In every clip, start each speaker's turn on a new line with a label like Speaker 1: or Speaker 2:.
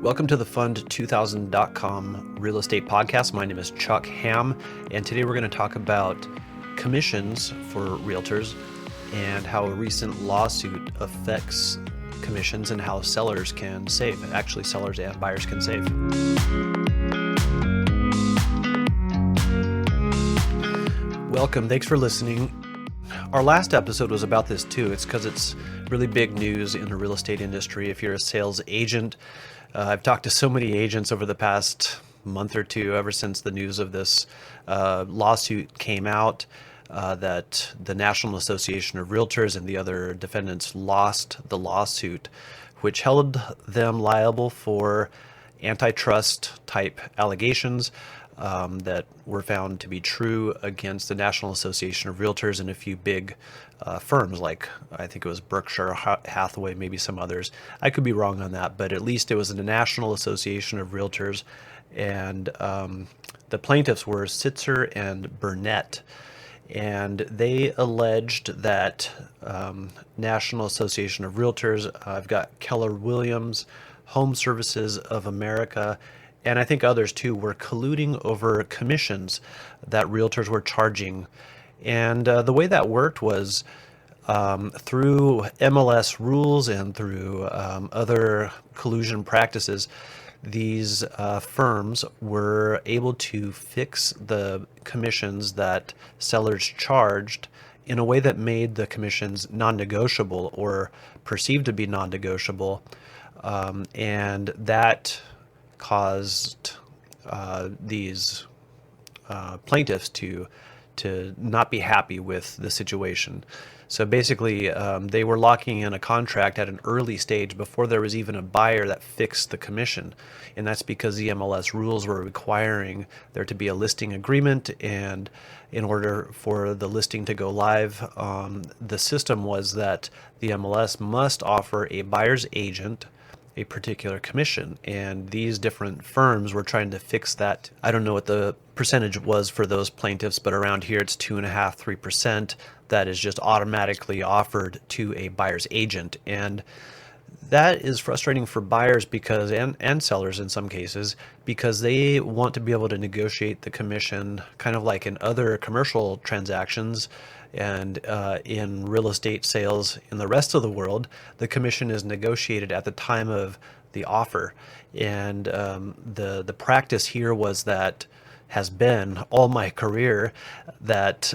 Speaker 1: Welcome to the Fund2000.com real estate podcast. My name is Chuck Ham, and today we're going to talk about commissions for realtors and how a recent lawsuit affects commissions and how sellers can save. Actually, sellers and buyers can save. Welcome. Thanks for listening. Our last episode was about this too. It's because it's really big news in the real estate industry. If you're a sales agent, I've talked to so many agents over the past month or two, ever since the news of this lawsuit came out, that the National Association of Realtors and the other defendants lost the lawsuit, which held them liable for antitrust type allegations that were found to be true against the National Association of Realtors and a few big firms, like I think it was Berkshire Hathaway, maybe some others. I could be wrong on that, but at least it was the National Association of Realtors, and the plaintiffs were Sitzer and Burnett. And they alleged that National Association of Realtors, I've got Keller Williams, Home Services of America, and I think others too, were colluding over commissions that realtors were charging. And the way that worked was through MLS rules and through other collusion practices. These firms were able to fix the commissions that sellers charged in a way that made the commissions non-negotiable or perceived to be non-negotiable, and that caused these plaintiffs to not be happy with the situation. So basically, they were locking in a contract at an early stage before there was even a buyer that fixed the commission. And that's because the MLS rules were requiring there to be a listing agreement. And in order for the listing to go live, the system was that the MLS must offer a buyer's agent a particular commission, and these different firms were trying to fix that. I don't know what the percentage was for those plaintiffs, but around here it's 2.5%, 3% that is just automatically offered to a buyer's agent. And that is frustrating for buyers because and sellers in some cases, because they want to be able to negotiate the commission kind of like in other commercial transactions. And in real estate sales in the rest of the world, the commission is negotiated at the time of the offer. And the practice here has been all my career that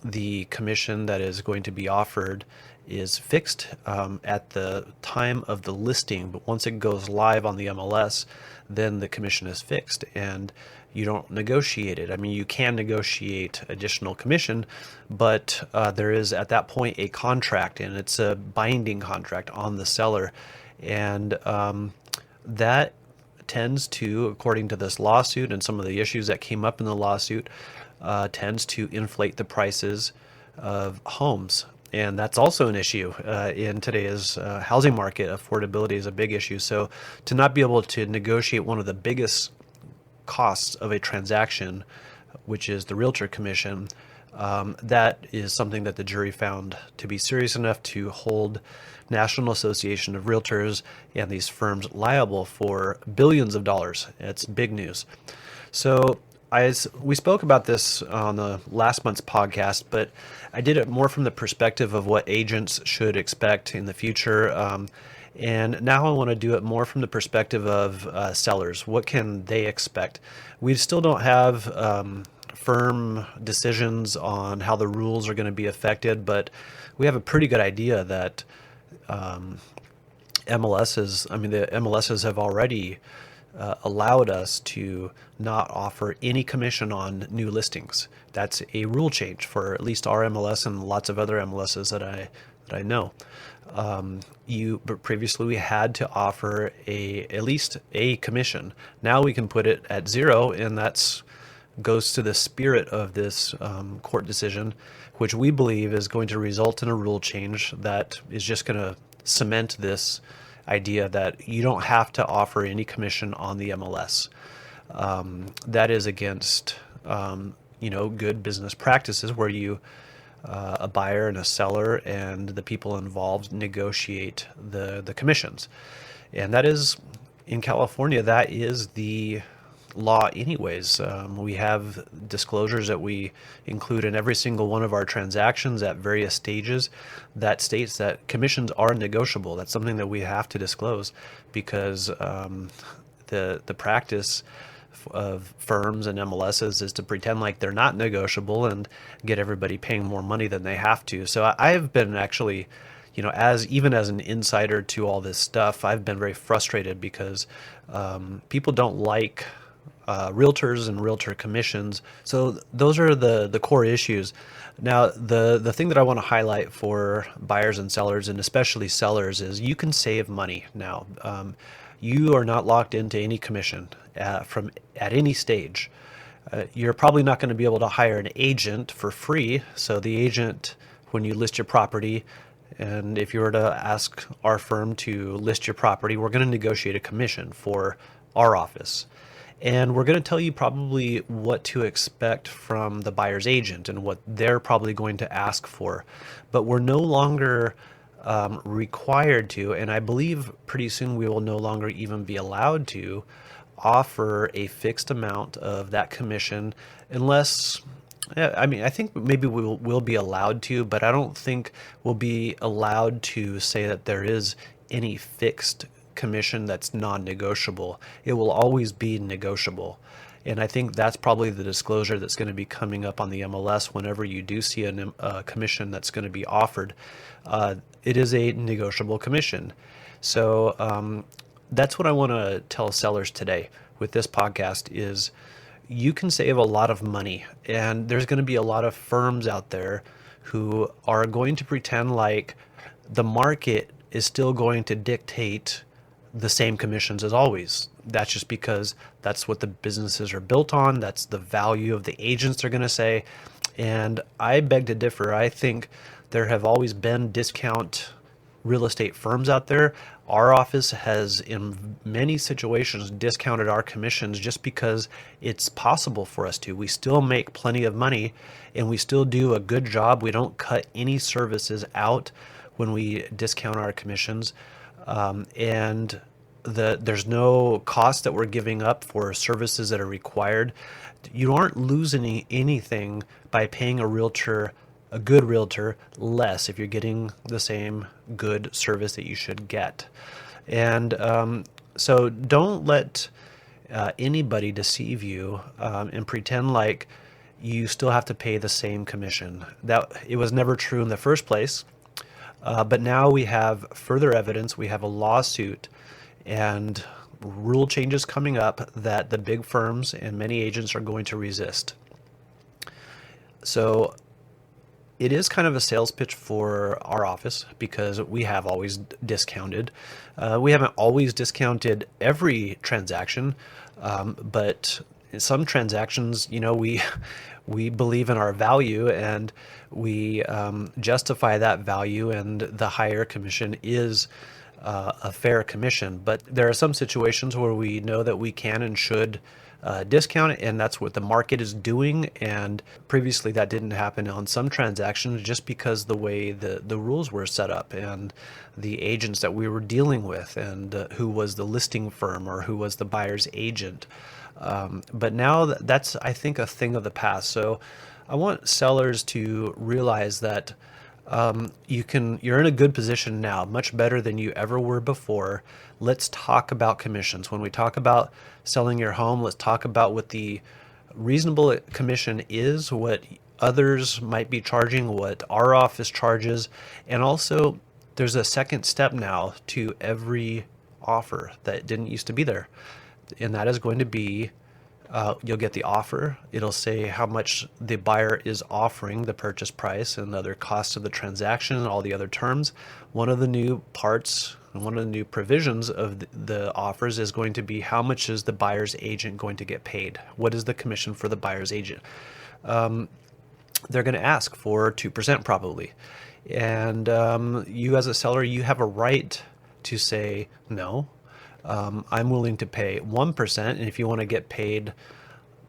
Speaker 1: the commission that is going to be offered is fixed at the time of the listing. But once it goes live on the MLS, then the commission is fixed and you don't negotiate it. I mean, you can negotiate additional commission, but there is at that point a contract, and it's a binding contract on the seller. And that tends to, according to this lawsuit and some of the issues that came up in the lawsuit, tends to inflate the prices of homes. And that's also an issue in today's housing market. Affordability is a big issue. So to not be able to negotiate one of the biggest costs of a transaction, which is the realtor commission, that is something that the jury found to be serious enough to hold National Association of Realtors and these firms liable for billions of dollars. It's big news. So we spoke about this on the last month's podcast, but I did it more from the perspective of what agents should expect in the future. And now I want to do it more from the perspective of sellers. What can they expect? We still don't have firm decisions on how the rules are going to be affected, but we have a pretty good idea that the MLSs have already allowed us to not offer any commission on new listings. That's a rule change for at least our MLS and lots of other MLSs that I know. Previously we had to offer at least a commission. Now we can put it at zero, and that's goes to the spirit of this court decision, which we believe is going to result in a rule change that is just going to cement this idea that you don't have to offer any commission on the MLS. That is against good business practices where a buyer and a seller and the people involved negotiate the commissions. And that is in California, that is the law anyways. We have disclosures that we include in every single one of our transactions at various stages that states that commissions are negotiable. That's something that we have to disclose because the practice of firms and MLSs is to pretend like they're not negotiable and get everybody paying more money than they have to. So I've been actually, as even as an insider to all this stuff, I've been very frustrated because people don't like realtors and realtor commissions. So those are the core issues. Now, the thing that I want to highlight for buyers and sellers, and especially sellers, is you can save money now. You are not locked into any commission from at any stage. You're probably not going to be able to hire an agent for free. So the agent, when you list your property, and if you were to ask our firm to list your property, we're going to negotiate a commission for our office. And we're going to tell you probably what to expect from the buyer's agent and what they're probably going to ask for. But we're no longer required to, and I believe pretty soon we will no longer even be allowed to offer a fixed amount of that commission unless, I think maybe we'll be allowed to, but I don't think we'll be allowed to say that there is any fixed commission that's non-negotiable. It will always be negotiable. And I think that's probably the disclosure that's going to be coming up on the MLS whenever you do see a commission that's going to be offered. It is a negotiable commission. So that's what I want to tell sellers today with this podcast is you can save a lot of money. And there's going to be a lot of firms out there who are going to pretend like the market is still going to dictate the same commissions as always. That's just because that's what the businesses are built on. That's the value of the agents are going to say. And I beg to differ. I think there have always been discount real estate firms out there. Our office has, in many situations, discounted our commissions just because it's possible for us to. We still make plenty of money and we still do a good job. We don't cut any services out when we discount our commissions. And there's no cost that we're giving up for services that are required. You aren't losing anything by paying a good realtor less if you're getting the same good service that you should get. And so don't let anybody deceive you and pretend like you still have to pay the same commission. That it was never true in the first place. But now we have further evidence. We have a lawsuit and rule changes coming up that the big firms and many agents are going to resist. So it is kind of a sales pitch for our office because we have always discounted. We haven't always discounted every transaction, but some transactions, we believe in our value and we justify that value, and the higher commission is a fair commission. But there are some situations where we know that we can and should discount it, and that's what the market is doing. And previously that didn't happen on some transactions just because the way the rules were set up and the agents that we were dealing with and who was the listing firm or who was the buyer's agent. But now that's, I think, a thing of the past. So I want sellers to realize that you're in a good position now, much better than you ever were before. Let's talk about commissions. When we talk about selling your home, let's talk about what the reasonable commission is, what others might be charging, what our office charges. And also there's a second step now to every offer that didn't used to be there. And that is going to be you'll get the offer. It'll say how much the buyer is offering, the purchase price and other costs of the transaction and all the other terms. One of the new parts and one of the new provisions of the offers is going to be how much is the buyer's agent going to get paid? What is the commission for the buyer's agent? They're going to ask for 2% probably. And you as a seller, you have a right to say no. I'm willing to pay 1%, and if you want to get paid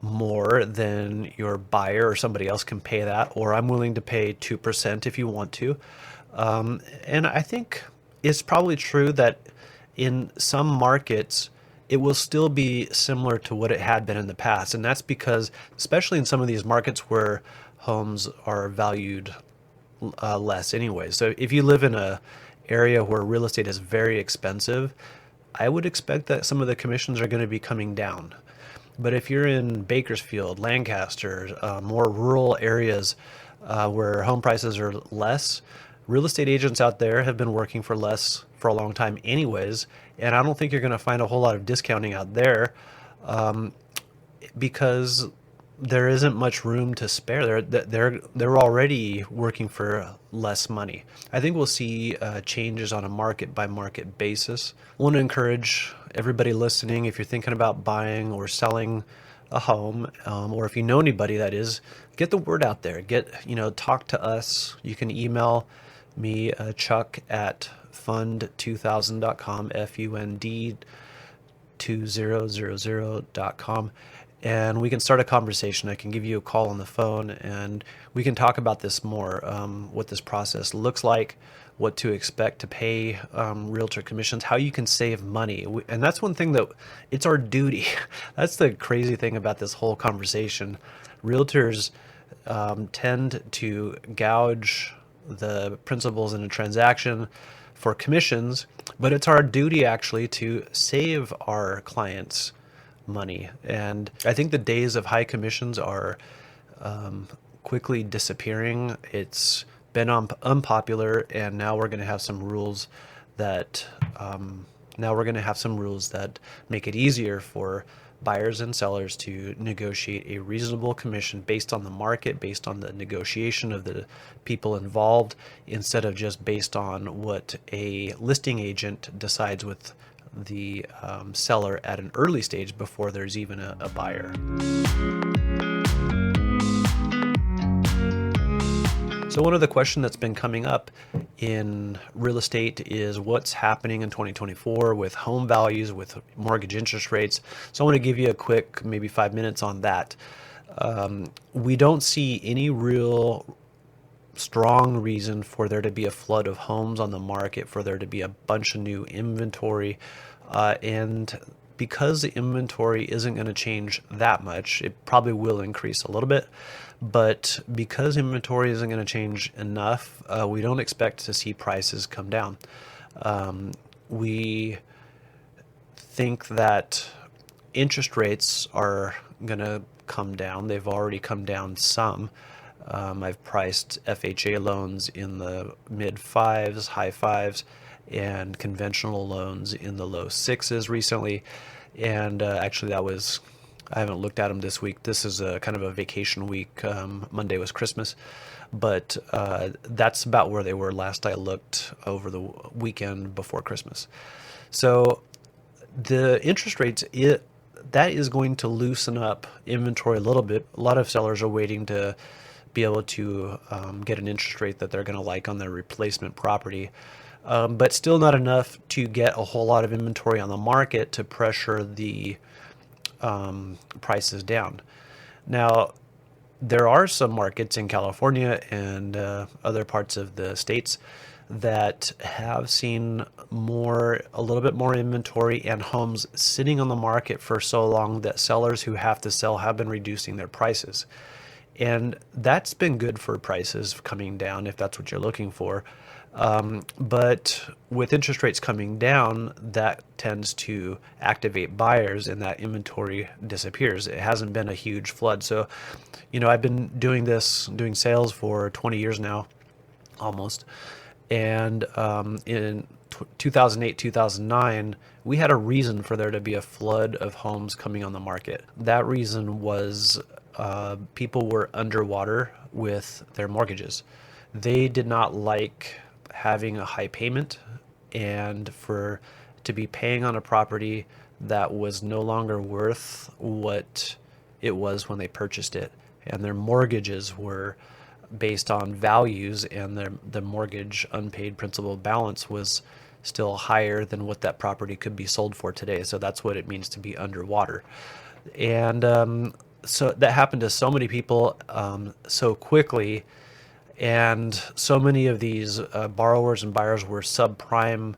Speaker 1: more, then your buyer or somebody else can pay that, or I'm willing to pay 2% if you want to. And I think it's probably true that in some markets, it will still be similar to what it had been in the past. And that's because, especially in some of these markets where homes are valued less anyway. So if you live in a area where real estate is very expensive, I would expect that some of the commissions are going to be coming down. But if you're in Bakersfield, Lancaster, more rural areas where home prices are less, real estate agents out there have been working for less for a long time anyways. And I don't think you're going to find a whole lot of discounting out there because there isn't much room to spare. They're already working for less money. I think we'll see changes on a market by market basis. I want to encourage everybody listening, if you're thinking about buying or selling a home, or if you know anybody that is, get the word out there. Talk to us. You can email me, Chuck at fund2000.com, fund2000.com, and we can start a conversation. I can give you a call on the phone and we can talk about this more, what this process looks like, what to expect to pay realtor commissions, how you can save money. And that's one thing that it's our duty. That's the crazy thing about this whole conversation. Realtors tend to gouge the principals in a transaction for commissions, but it's our duty actually to save our clients money. And I think the days of high commissions are quickly disappearing. It's been unpopular, and now we're going to have some rules that make it easier for buyers and sellers to negotiate a reasonable commission based on the market, based on the negotiation of the people involved, instead of just based on what a listing agent decides with the seller at an early stage before there's even a buyer. So one of the questions that's been coming up in real estate is what's happening in 2024 with home values, with mortgage interest rates. So I want to give you a quick, maybe 5 minutes on that. We don't see any real strong reason for there to be a flood of homes on the market, for there to be a bunch of new inventory. And because the inventory isn't going to change that much, it probably will increase a little bit. But because inventory isn't going to change enough, we don't expect to see prices come down. We think that interest rates are going to come down. They've already come down some. I've priced FHA loans in the mid fives, high fives, and conventional loans in the low sixes recently. And actually I haven't looked at them this week. This is a kind of a vacation week. Monday was Christmas, but that's about where they were last I looked over the weekend before Christmas. So the interest rates, that is going to loosen up inventory a little bit. A lot of sellers are waiting to be able to get an interest rate that they're going to like on their replacement property. But still not enough to get a whole lot of inventory on the market to pressure the prices down. Now, there are some markets in California and other parts of the states that have seen a little bit more inventory and homes sitting on the market for so long that sellers who have to sell have been reducing their prices. And that's been good for prices coming down if that's what you're looking for. But with interest rates coming down, that tends to activate buyers and that inventory disappears. It hasn't been a huge flood. So, I've been doing sales for 20 years now, almost. And in 2008, 2009, we had a reason for there to be a flood of homes coming on the market. That reason was people were underwater with their mortgages. They did not like having a high payment and to be paying on a property that was no longer worth what it was when they purchased it. And their mortgages were based on values, and the mortgage unpaid principal balance was still higher than what that property could be sold for today. So that's what it means to be underwater. And so that happened to so many people so quickly. And so many of these borrowers and buyers were subprime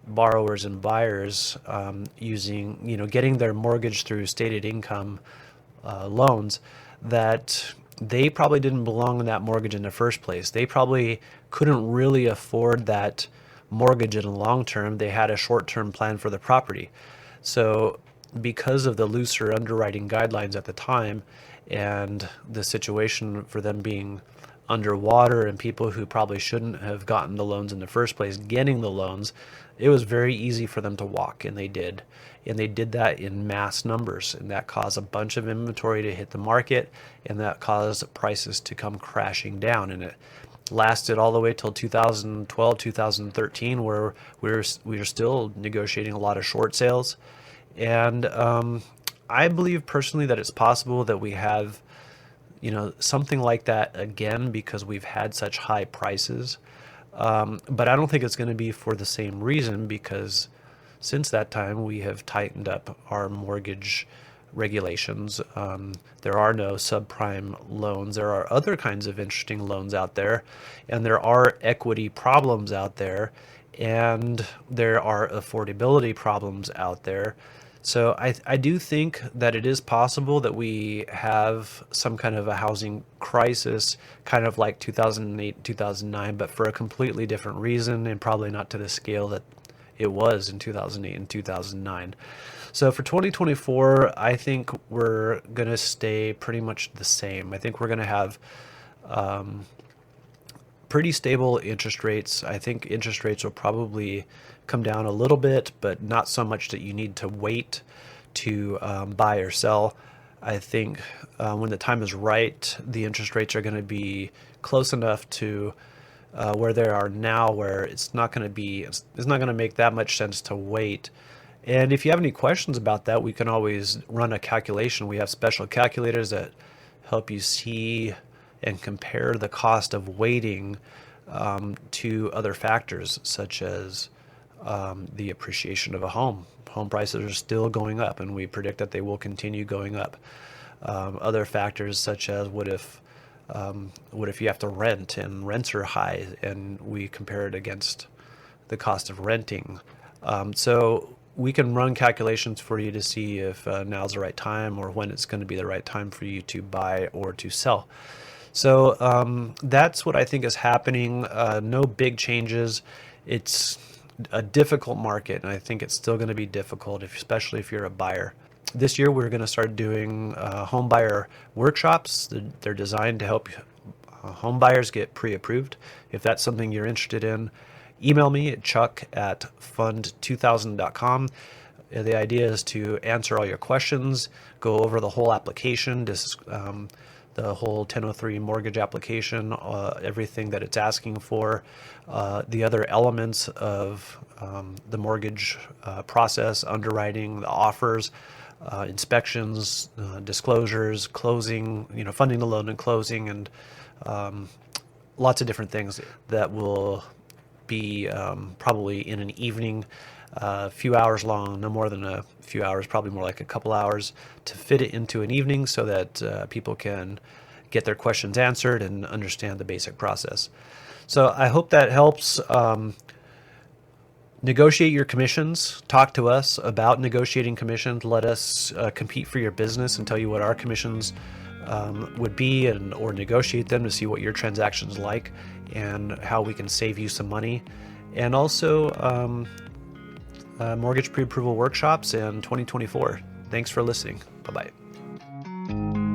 Speaker 1: borrowers and buyers using, getting their mortgage through stated income loans, that they probably didn't belong in that mortgage in the first place. They probably couldn't really afford that mortgage in the long term. They had a short-term plan for the property. So because of the looser underwriting guidelines at the time and the situation for them being underwater and people who probably shouldn't have gotten the loans in the first place getting the loans, it was very easy for them to walk, and they did. And they did that in mass numbers, and that caused a bunch of inventory to hit the market, and that caused prices to come crashing down. And it lasted all the way till 2012, 2013, where we were still negotiating a lot of short sales. And I believe personally that it's possible that we have, something like that again, because we've had such high prices. But I don't think it's going to be for the same reason, because since that time we have tightened up our mortgage regulations. There are no subprime loans. There are other kinds of interesting loans out there, and there are equity problems out there, and there are affordability problems out there. So I do think that it is possible that we have some kind of a housing crisis, kind of like 2008, 2009, but for a completely different reason, and probably not to the scale that it was in 2008 and 2009. So for 2024, I think we're going to stay pretty much the same. I think we're going to have pretty stable interest rates. I think interest rates will probably come down a little bit, but not so much that you need to wait to buy or sell. I think when the time is right, the interest rates are going to be close enough to where they are now, where it's not going to make that much sense to wait. And if you have any questions about that, we can always run a calculation. We have special calculators that help you see and compare the cost of waiting to other factors, such as the appreciation of a home. Home prices are still going up, and we predict that they will continue going up. Other factors, such as what if you have to rent, and rents are high, and we compare it against the cost of renting. So we can run calculations for you to see if now's the right time, or when it's going to be the right time for you to buy or to sell. So that's what I think is happening. No big changes. It's a difficult market, and I think it's still going to be difficult, especially if you're a buyer. This year, we're going to start doing home buyer workshops. They're designed to help home buyers get pre-approved. If that's something you're interested in, email me at chuck@fund2000.com. The idea is to answer all your questions, go over the whole application, the whole 1003 mortgage application, everything that it's asking for, the other elements of the mortgage process, underwriting, the offers, inspections, disclosures, closing, funding the loan and closing, and lots of different things that will be probably in an evening, a few hours long, no more than a few hours, probably more like a couple hours, to fit it into an evening so that people can get their questions answered and understand the basic process. So I hope that helps. Negotiate your commissions. Talk to us about negotiating commissions. Let us compete for your business and tell you what our commissions would be, or negotiate them to see what your transaction's like and how we can save you some money. And also mortgage pre-approval workshops in 2024. Thanks for listening. Bye-bye.